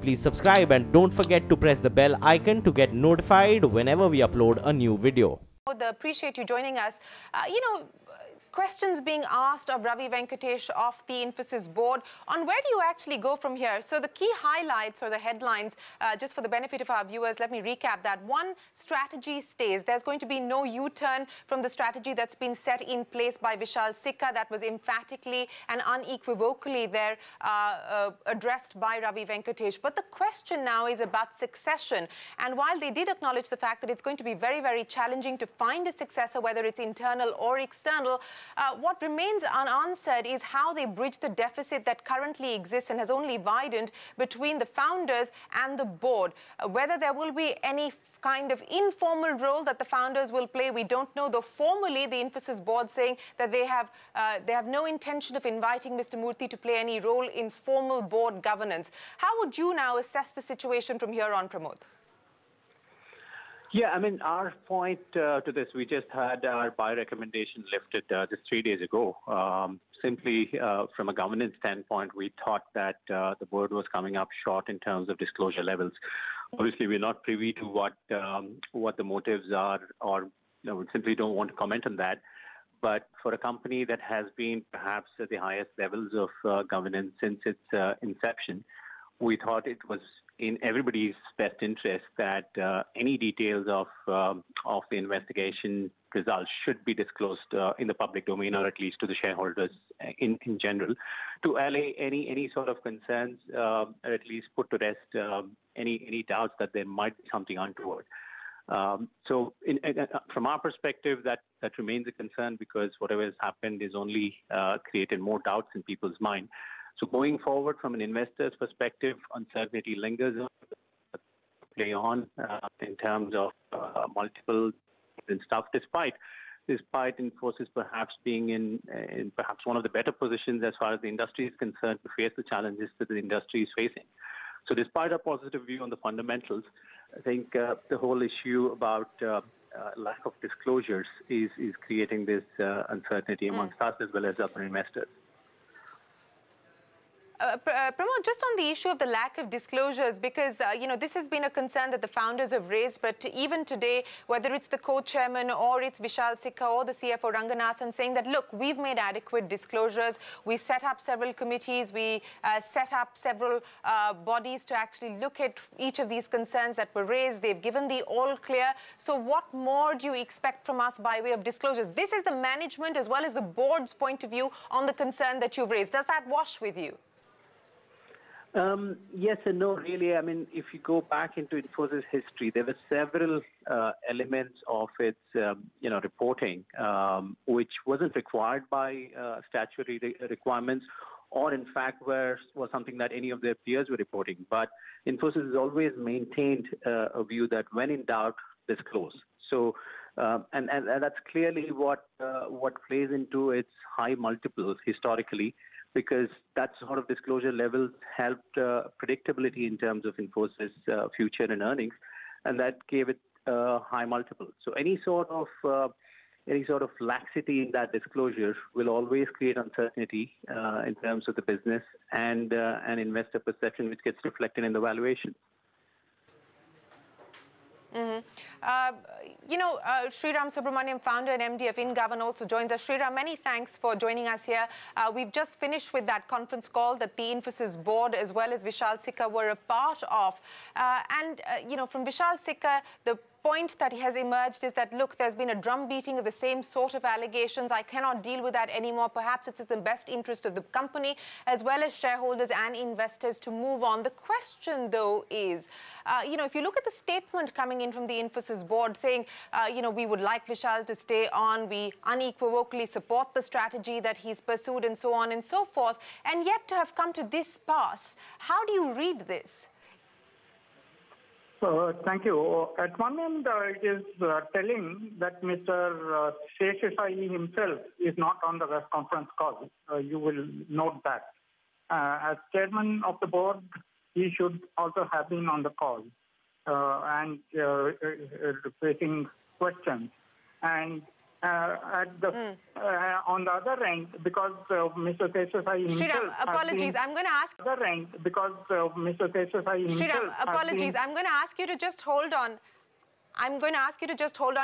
please subscribe and don't forget to press the bell icon to get notified whenever we upload a new video. Appreciate you joining us. Questions being asked of Ravi Venkatesh of the Infosys board on where do you actually go from here. So the key highlights or the headlines, just for the benefit of our viewers, let me recap that. One, strategy stays. There's going to be no U-turn from the strategy that's been set in place by Vishal Sikka. That was emphatically and unequivocally there addressed by Ravi Venkatesh. But the question now is about succession. And while they did acknowledge the fact that it's going to be very, very challenging to find a successor, whether it's internal or external, what remains unanswered is how they bridge the deficit that currently exists and has only widened between the founders and the board. Whether there will be any kind of informal role that the founders will play, we don't know, though formally the Infosys board saying that they have no intention of inviting Mr. Murthy to play any role in formal board governance. How would you now assess the situation from here on, Pramod? Yeah, I mean, our point to this, we just had our buy recommendation lifted just 3 days ago. Simply from a governance standpoint, we thought that the board was coming up short in terms of disclosure levels. Obviously, we're not privy to what the motives are, or we simply don't want to comment on that. But for a company that has been perhaps at the highest levels of governance since its inception, we thought it was in everybody's best interest that any details of the investigation results should be disclosed in the public domain, or at least to the shareholders in general, to allay any sort of concerns, or at least put to rest any doubts that there might be something untoward. So from our perspective, that remains a concern, because whatever has happened is only created more doubts in people's mind. So going forward, from an investor's perspective, uncertainty lingers play on in terms of multiple and stuff, despite Infosys perhaps being in perhaps one of the better positions as far as the industry is concerned to face the challenges that the industry is facing. So despite a positive view on the fundamentals, I think the whole issue about lack of disclosures is creating this uncertainty amongst us as well as other investors. Pramod, just on the issue of the lack of disclosures, because, this has been a concern that the founders have raised, but even today, whether it's the co-chairman or it's Vishal Sikka or the CFO Ranganathan saying that, look, we've made adequate disclosures, we set up several committees, we set up several bodies to actually look at each of these concerns that were raised, they've given the all clear. So what more do you expect from us by way of disclosures? This is the management as well as the board's point of view on the concern that you've raised. Does that wash with you? Yes and no, really. I mean, if you go back into Infosys history, there were several elements of its, reporting, which wasn't required by statutory requirements, or in fact was something that any of their peers were reporting. But Infosys has always maintained a view that when in doubt, disclose. So, and that's clearly what plays into its high multiples historically, because that sort of disclosure levels helped predictability in terms of Infosys' future and earnings, and that gave it high multiples. So any sort of laxity in that disclosure will always create uncertainty in terms of the business and investor perception, which gets reflected in the valuation. Sriram Subramaniam, founder and MD of InGovern, also joins us. Sriram, many thanks for joining us here. We've just finished with that conference call that the Infosys board as well as Vishal Sikka were a part of. From Vishal Sikka, the point that has emerged is that, look, there's been a drum beating of the same sort of allegations. I cannot deal with that anymore. Perhaps it's in the best interest of the company as well as shareholders and investors to move on. The question, though, is, if you look at the statement coming in from the Infosys board saying, we would like Vishal to stay on, we unequivocally support the strategy that he's pursued and so on and so forth, and yet to have come to this pass, how do you read this? Thank you. At one end, it is telling that Mr. Sheshasai himself is not on the conference call. You will note that. As chairman of the board, he should also have been on the call and facing questions. And On the other end, because Mr. Desai himself Shriram, apologies. I'm going to ask. Other end, because Mr. Desai himself. Shriram, apologies. I'm going to ask you to just hold on.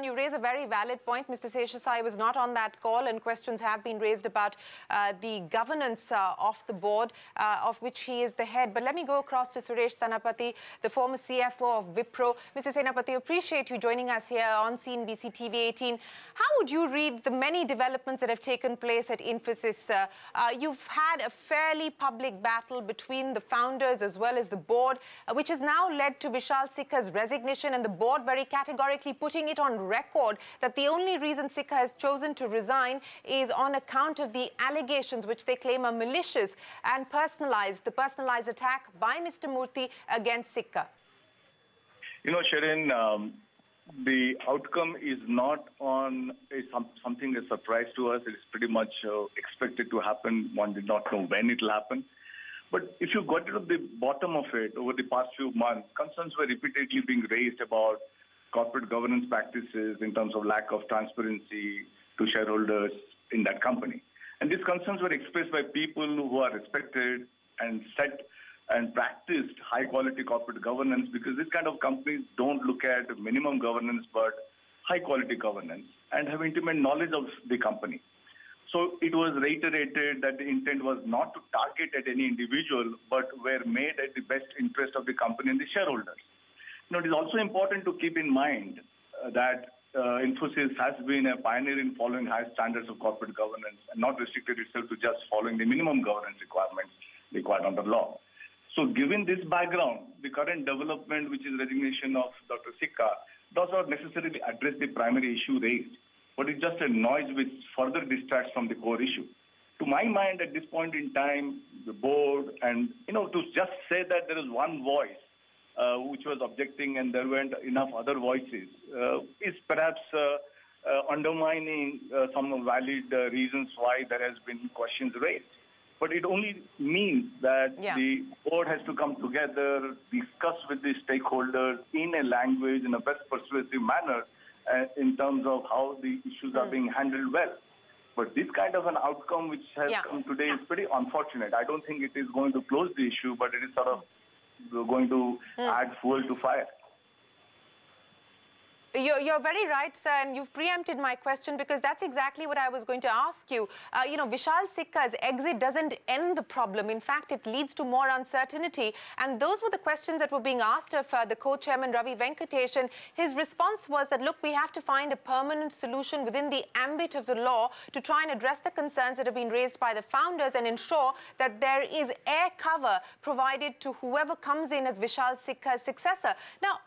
You raise a very valid point. Mr. Seshasai was not on that call, and questions have been raised about the governance of the board, of which he is the head. But let me go across to Suresh Senapati, the former CFO of Wipro. Mr. Senapati, appreciate you joining us here on CNBC-TV18. How would you read the many developments that have taken place at Infosys? You've had a fairly public battle between the founders as well as the board, which has now led to Vishal Sikka's resignation, and the board very categorically putting it on record that the only reason Sikka has chosen to resign is on account of the allegations which they claim are malicious and personalized, the personalized attack by Mr. Murthy against Sikka. You know, Sharon, the outcome is not something a surprise to us. It's pretty much expected to happen. One did not know when it will happen. But if you got to the bottom of it over the past few months, concerns were repeatedly being raised about corporate governance practices in terms of lack of transparency to shareholders in that company. And these concerns were expressed by people who are respected and set and practiced high-quality corporate governance, because this kind of companies don't look at minimum governance but high-quality governance and have intimate knowledge of the company. So it was reiterated that the intent was not to target at any individual, but were made at the best interest of the company and the shareholders. You know, it is also important to keep in mind that Infosys has been a pioneer in following high standards of corporate governance and not restricted itself to just following the minimum governance requirements required under law. So given this background, the current development, which is resignation of Dr. Sikka, does not necessarily address the primary issue raised, but it's just a noise which further distracts from the core issue. To my mind, at this point in time, the board and, to just say that there is one voice which was objecting and there weren't enough other voices is perhaps undermining some valid reasons why there has been questions raised. But it only means that the board has to come together, discuss with the stakeholders in a language, in a best persuasive manner, in terms of how the issues are being handled well. But this kind of an outcome which has come today is pretty unfortunate. I don't think it is going to close the issue, but it is sort of going to add fuel to fire. You're very right, sir, and you've preempted my question, because that's exactly what I was going to ask you. Vishal Sikka's exit doesn't end the problem. In fact, it leads to more uncertainty. And those were the questions that were being asked of the co-chairman, Ravi Venkatesh. And his response was that, look, we have to find a permanent solution within the ambit of the law to try and address the concerns that have been raised by the founders and ensure that there is air cover provided to whoever comes in as Vishal Sikka's successor. Now,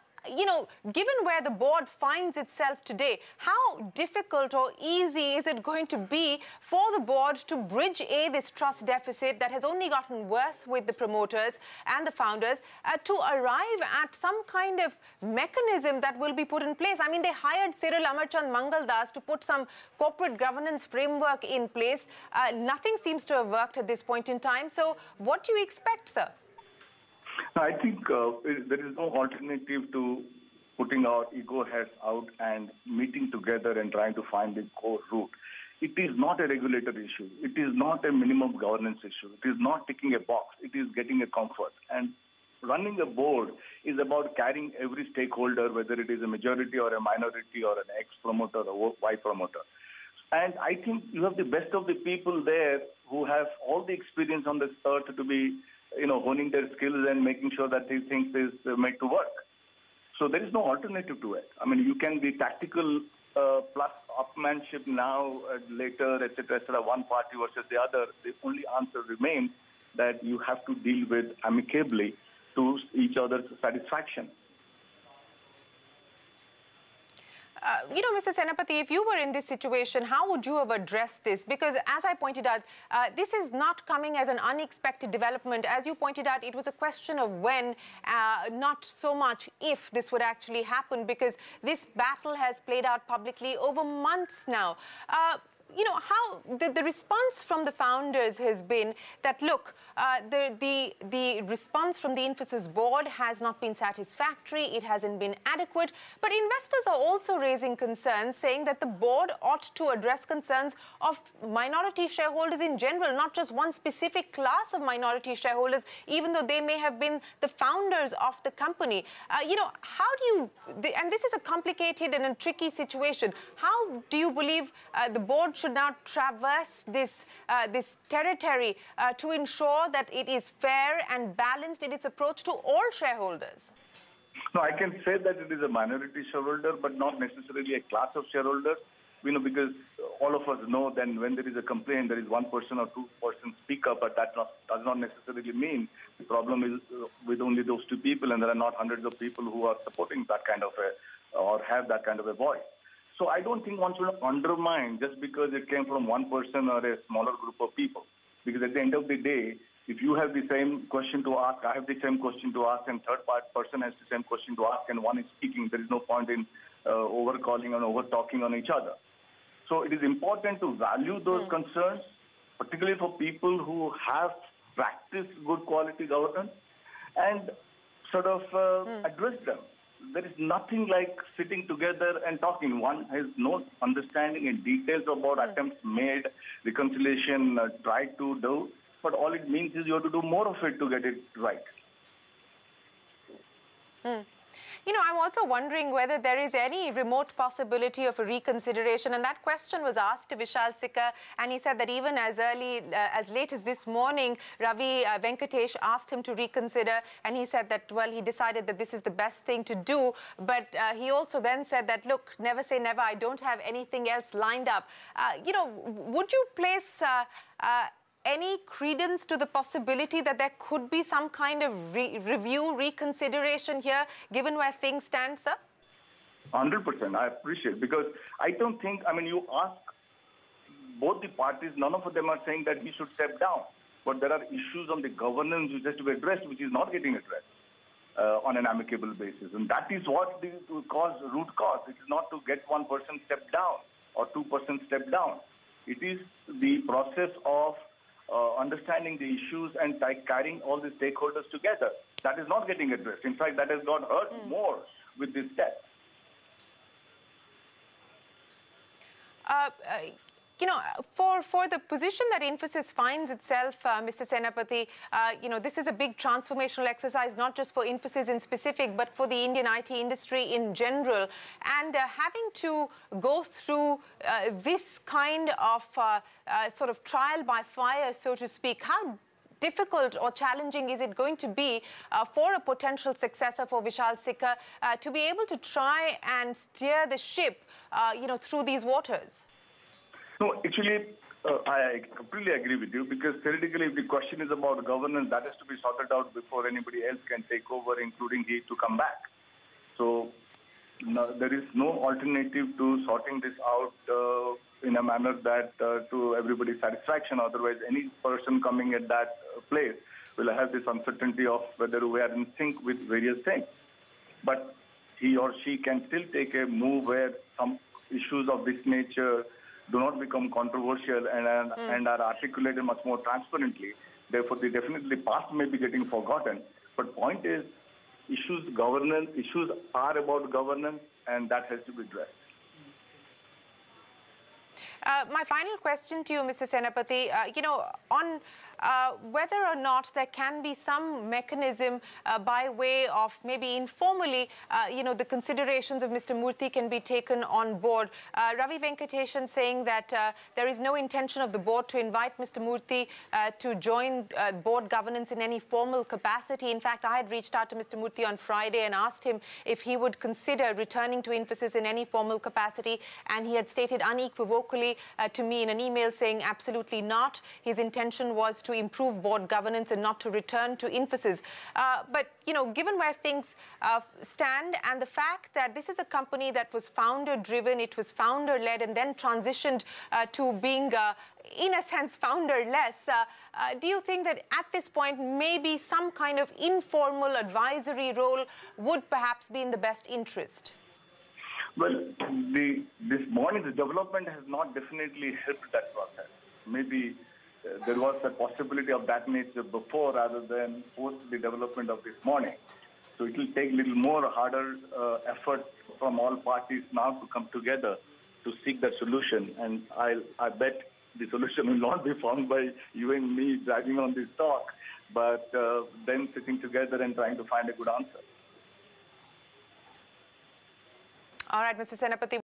given where the board finds itself today, how difficult or easy is it going to be for the board to bridge this trust deficit that has only gotten worse with the promoters and the founders to arrive at some kind of mechanism that will be put in place? I mean, they hired Cyril Amarchand Mangaldas to put some corporate governance framework in place. Nothing seems to have worked at this point in time. So what do you expect, sir? I think there is no alternative to putting our ego heads out and meeting together and trying to find the core root. It is not a regulatory issue. It is not a minimum governance issue. It is not ticking a box. It is getting a comfort. And running a board is about carrying every stakeholder, whether it is a majority or a minority or an ex-promoter or Y promoter. And I think you have the best of the people there who have all the experience on this earth to be honing their skills and making sure that these things is made to work. So there is no alternative to it. I mean, you can be tactical plus upmanship now, later, etc., one party versus the other. The only answer remains that you have to deal with amicably to each other's satisfaction. Mr. Senapati, if you were in this situation, how would you have addressed this? Because as I pointed out, this is not coming as an unexpected development. As you pointed out, it was a question of when, not so much if this would actually happen, because this battle has played out publicly over months now. how the response from the founders has been that, look, the response from the Infosys board has not been satisfactory, it hasn't been adequate, but investors are also raising concerns, saying that the board ought to address concerns of minority shareholders in general, not just one specific class of minority shareholders, even though they may have been the founders of the company. How do you, and this is a complicated and a tricky situation, how do you believe the board should now traverse this territory to ensure that it is fair and balanced in its approach to all shareholders? No, I can say that it is a minority shareholder, but not necessarily a class of shareholders. Because all of us know that when there is a complaint, there is one person or two persons speak up, but that does not necessarily mean the problem is with only those two people, and there are not hundreds of people who are supporting that kind of or have that kind of a voice. So I don't think one should undermine just because it came from one person or a smaller group of people. Because at the end of the day, if you have the same question to ask, I have the same question to ask, and third person has the same question to ask, and one is speaking, there is no point in over-calling and over-talking on each other. So it is important to value those concerns, particularly for people who have practiced good quality governance, and sort of address them. There is nothing like sitting together and talking. One has no understanding in details about attempts made, reconciliation tried to do, but all it means is you have to do more of it to get it right. I'm also wondering whether there is any remote possibility of a reconsideration, and that question was asked to Vishal Sikka, and he said that even as late as this morning, Ravi Venkatesh asked him to reconsider, and he said that, well, he decided that this is the best thing to do, but he also then said that, look, never say never, I don't have anything else lined up. Would you place any credence to the possibility that there could be some kind of review, reconsideration here, given where things stand, sir? 100%. I appreciate, because I don't think, you ask both the parties, none of them are saying that he should step down. But there are issues on the governance which has to be addressed, which is not getting addressed on an amicable basis. And that is what the root cause. It is not to get one person step down or 2% step down. It is the process of understanding the issues and carrying all the stakeholders together. That is not getting addressed. In fact, that has got hurt more with this step. For the position that Infosys finds itself, Mr. Senapati, this is a big transformational exercise, not just for Infosys in specific, but for the Indian IT industry in general. And having to go through this kind of sort of trial by fire, so to speak, how difficult or challenging is it going to be for a potential successor for Vishal Sikka to be able to try and steer the ship, through these waters? No, actually, I completely agree with you, because theoretically, if the question is about governance, that has to be sorted out before anybody else can take over, including he to come back. So there is no alternative to sorting this out in a manner that to everybody's satisfaction. Otherwise, any person coming at that place will have this uncertainty of whether we are in sync with various things. But he or she can still take a move where some issues of this nature do not become controversial and are articulated much more transparently. Therefore, definitely past may be getting forgotten. But point is, issues are about governance, and that has to be addressed. My final question to you, Mr. Senapati, on whether or not there can be some mechanism by way of maybe informally, the considerations of Mr. Murthy can be taken on board. Ravi Venkateshan saying that there is no intention of the board to invite Mr. Murthy to join board governance in any formal capacity. In fact, I had reached out to Mr. Murthy on Friday and asked him if he would consider returning to Infosys in any formal capacity, and he had stated unequivocally to me in an email saying absolutely not. His intention was to improve board governance and not to return to Infosys. But, given where things stand and the fact that this is a company that was founder-driven, it was founder-led and then transitioned to being, in a sense, founder-less, do you think that at this point maybe some kind of informal advisory role would perhaps be in the best interest? Well, this morning's development has not definitely helped that process. Maybe there was a possibility of that nature before rather than post the development of this morning. So it will take a little more harder effort from all parties now to come together to seek that solution. And I bet the solution will not be found by you and me dragging on this talk, but then sitting together and trying to find a good answer. All right, Mr. Senapati.